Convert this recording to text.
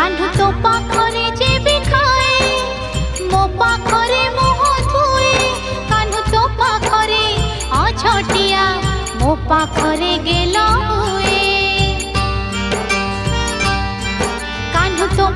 कान्हू तो पाखरे जेबी खाए मो पाखरे मुह धुए कान्हू तो पाखरे अछटिया मो पाखरे गेल हुए कान्हू तो